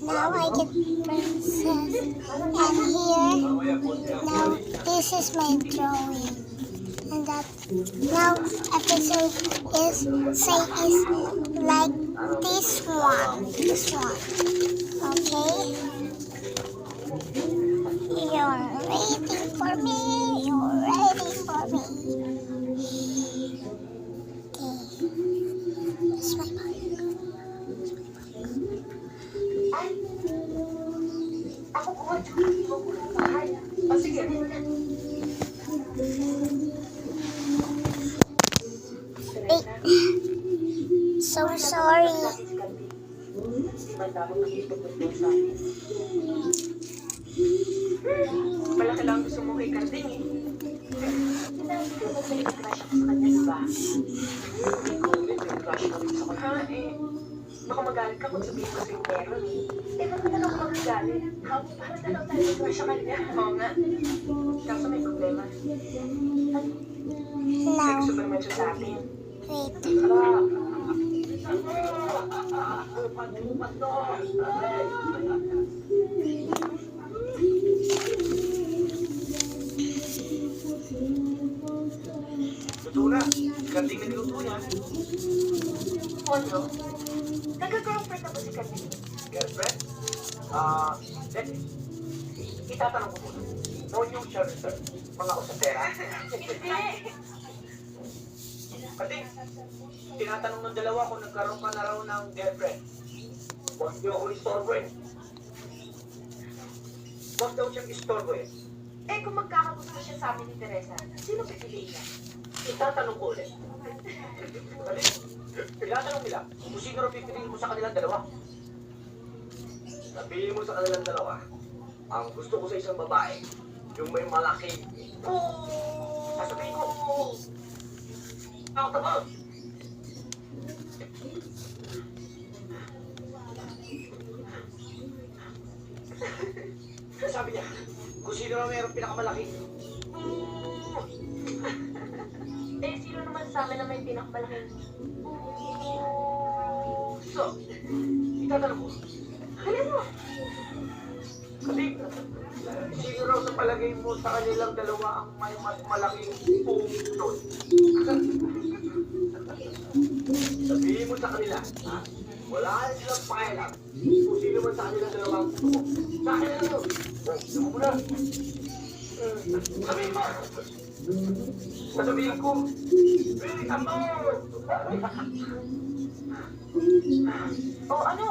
Now I get princess. And here, now this is my drawing. And that now episode is like this one. This one. Okay? You're waiting for me. You're ready for me. Okay. That's my part. Ako ko at hindi mo ko bahay. O sige. Wait. So sorry. Malaki lang gusto mo kay Karding eh. Sinabi ko ba may crush ako sa kanya, diba? Ikaw ulit, may crush ka rin sa kanya. Ha eh. Baka magalit ka kung sabihin ko sa'yo meron eh. Eh, bakit na ako magagalit? Ha? Parang na lang tayo may crush sa kanya. Oo nga. Kaso may problema. May Now, gusto ba naman siya sa atin? wait. Luto na. Karding na niluto niya. Ano? Nagka-girlfriend na ba si Karding? Girlfriend? Then, itatanong ko muna. No yung shelter, mga usapera. Karding, tinatanong ng dalawa kung nagkaroon ka na raw ng girlfriend. Huwag niyo ako istorbo eh. Huwag daw siyang istorbo eh. Eh, kung magkakagusto siya sa amin ni Teresa, sino pipiliin niya? Itatanong ko ulit. Karding, tinatanong nila kung sino raw pipiliin mo sa kanilang dalawa. Sabihin mo sa kanilang dalawa, ang gusto ko sa isang babae, yung may malaki. Sasabihin ko, out of out. Sabi niya, kung sino raw mayroong pinakamalaki. Eh, sino naman sa amin na may pinakamalaking So, itatanong ko, Halin mo! kasi, sino raw sa palagay mo sa kanilang dalawa ang may mas malaking puso? Sabihin mo sa kanila, ha? Wala na silang pakialam kung sino man sa kanilang dalawa ang gusto mo. Sa akin na yun. Sabihin mo na. Sabihin mo. Sasabihin ko, really, amor! O ano?